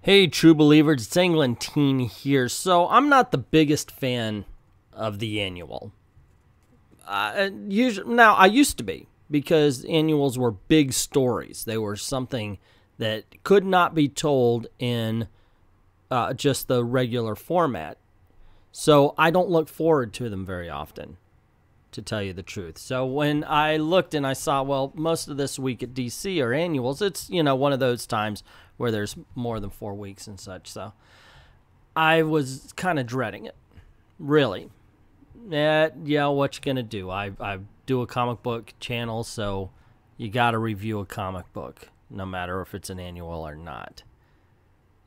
Hey, true believers, it's Englentine here. So I'm not the biggest fan of the annual. Now, I used to be, because annuals were big stories. They were something that could not be told in just the regular format. So I don't look forward to them very often, to tell you the truth. So when I looked and I saw, well, most of this week at DC are annuals, it's, one of those times where there's more than 4 weeks and such. So I was kind of dreading it, really. Yeah, what you gonna do? I do a comic book channel, so you got to review a comic book, no matter if it's an annual or not.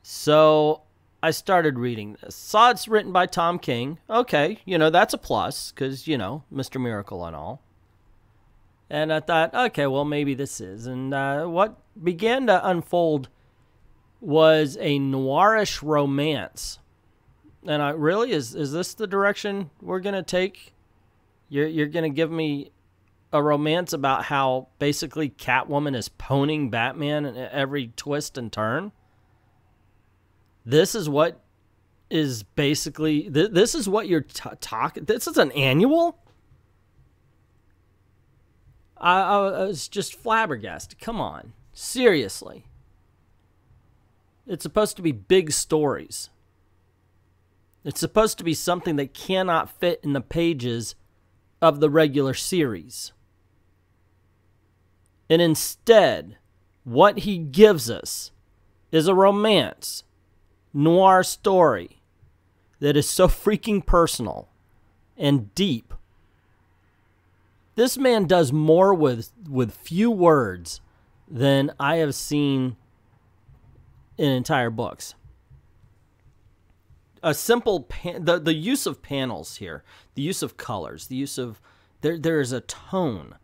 So I started reading this. Saw it's written by Tom King. Okay, that's a plus, because, Mr. Miracle and all. And I thought, okay, well, maybe this is. And what began to unfold was a noirish romance. And is this the direction we're going to take? You're going to give me a romance about how basically Catwoman is pwning Batman at every twist and turn? This is what is basically, this is what you're talking, this is an annual? I was just flabbergasted. Come on. Seriously. It's supposed to be big stories. It's supposed to be something that cannot fit in the pages of the regular series. And instead, what he gives us is a romance, noir story that is so freaking personal and deep. This man does more with few words than I have seen in entire books. A simple the use of panels here, the use of colors, the use of there is a tone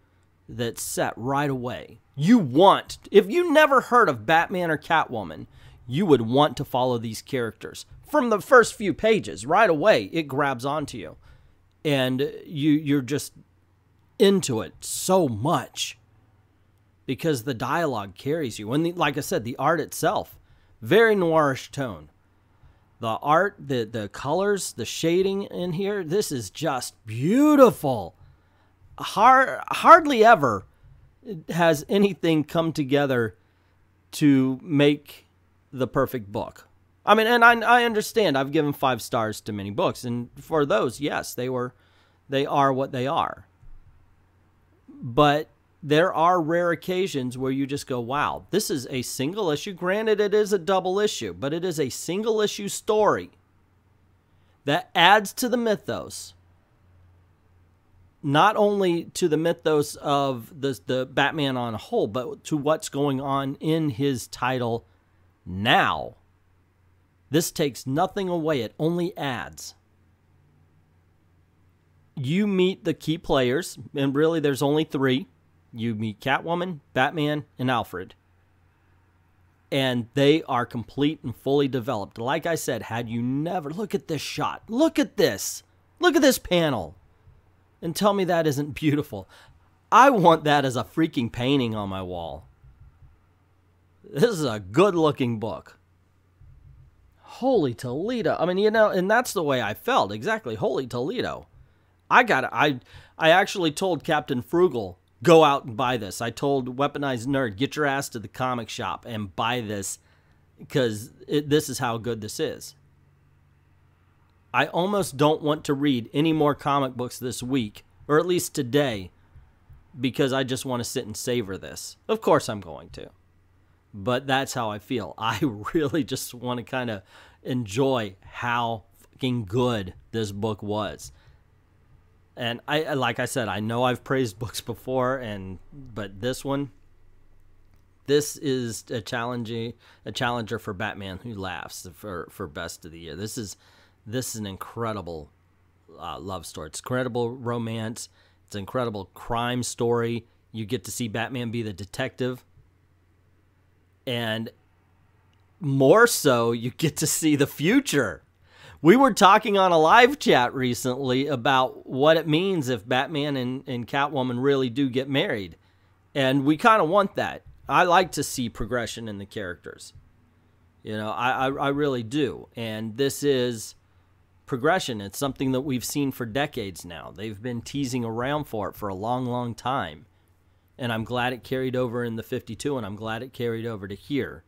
that's set right away. If you never heard of Batman or Catwoman, you would want to follow these characters. From the first few pages, right away, it grabs onto you. And you're just into it so much. Because the dialogue carries you. And like I said, the art itself, very noirish tone. The art, the colors, the shading in here, this is just beautiful. Hardly ever has anything come together to make the perfect book. I mean, and I understand. I've given 5 stars to many books, and for those, yes, they are what they are. But there are rare occasions where you just go, wow, this is a single issue. Granted, it is a double issue, but it is a single issue story that adds to the mythos. Not only to the mythos of the Batman on a whole, but to what's going on in his title now. This takes nothing away. It only adds. You meet the key players, and really there's only 3. You meet Catwoman, Batman, and Alfred. And they are complete and fully developed. Like I said, had you never... Look at this shot. Look at this. Look at this panel. And tell me that isn't beautiful. I want that as a freaking painting on my wall. This is a good-looking book. Holy Toledo. I mean, and that's the way I felt. Exactly. Holy Toledo. I actually told Captain Frugal, go out and buy this. I told Weaponized Nerd, get your ass to the comic shop and buy this, because this is how good this is. I almost don't want to read any more comic books this week, or at least today, because I just want to sit and savor this. Of course I'm going to. But that's how I feel. I really just want to kind of enjoy how fucking good this book was. And like I said, I know I've praised books before, but this one, this is a challenger for Batman Who Laughs for best of the year. This is an incredible love story. It's incredible romance. It's an incredible crime story. You get to see Batman be the detective, and more so, you get to see the future. We were talking on a live chat recently about what it means if Batman and Catwoman really do get married. And we kind of want that. I like to see progression in the characters. You know, I really do. And this is progression. It's something that we've seen for decades now. They've been teasing around for it for a long, long time. And I'm glad it carried over in the 52, and I'm glad it carried over to here.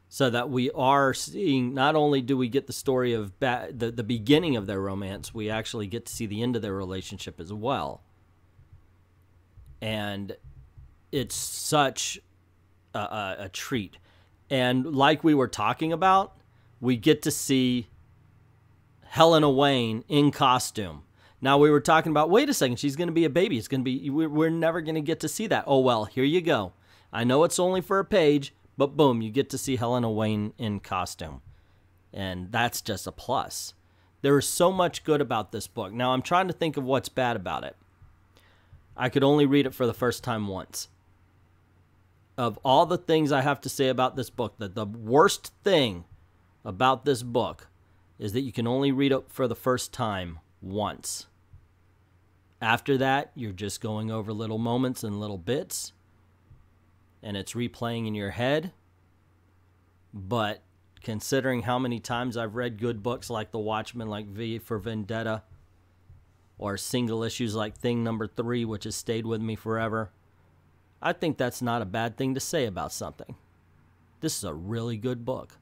So that we are seeing, not only do we get the story of the beginning of their romance, we actually get to see the end of their relationship as well. And it's such a treat. And like we were talking about, we get to see Helena Wayne in costume. Now, we were talking about, wait a second, she's going to be a baby. It's going to be, we're never going to get to see that. Oh, well, here you go. I know it's only for a page, but boom, you get to see Helena Wayne in costume. And that's just a plus. There is so much good about this book. Now, I'm trying to think of what's bad about it. I could only read it for the first time once. Of all the things I have to say about this book, the worst thing about this book is that you can only read it for the first time once. After that, you're just going over little moments and little bits, and it's replaying in your head. But considering how many times I've read good books like The Watchmen, like V for Vendetta, or single issues like Thing Number 3, which has stayed with me forever, I think that's not a bad thing to say about something. This is a really good book.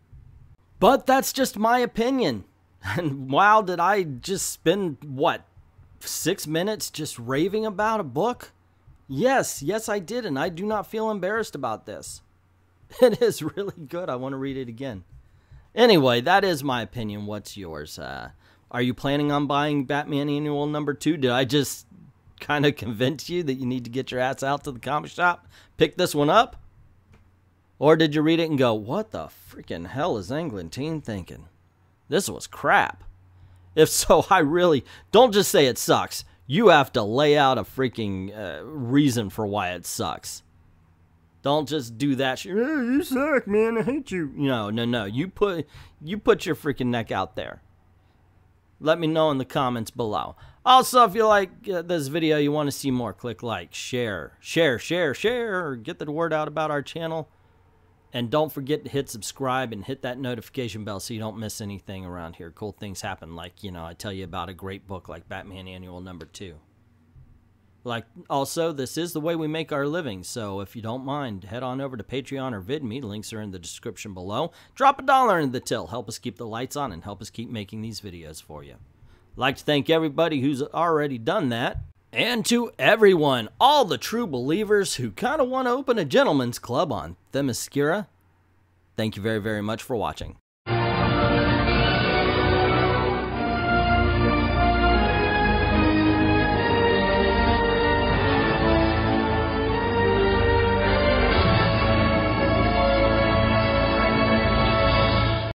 But that's just my opinion. And wow, did I just spend, what, 6 minutes just raving about a book? Yes, I did, and I do not feel embarrassed about this. It is really good. I want to read it again. Anyway, that is my opinion. What's yours? Are you planning on buying Batman Annual number 2? Did I just kind of convince you that you need to get your ass out to the comic shop, pick this one up? Or did you read it and go, what the freaking hell is Englentine thinking? This was crap. If so, I really, don't just say it sucks. You have to lay out a freaking reason for why it sucks. Don't just do that shit. Oh, you suck, man. I hate you. No. You put your freaking neck out there. Let me know in the comments below. Also, if you like this video, you want to see more, click like, share, get the word out about our channel. And don't forget to hit subscribe and hit that notification bell so you don't miss anything around here. Cool things happen, like, you know, I tell you about a great book like Batman Annual number 2. Like, also, this is the way we make our living, so if you don't mind, head on over to Patreon or VIDME. Links are in the description below. Drop $1 in the till. Help us keep the lights on and help us keep making these videos for you. I'd like to thank everybody who's already done that. And to everyone, all the true believers who kind of want to open a gentleman's club on Themyscira, thank you very, very much for watching.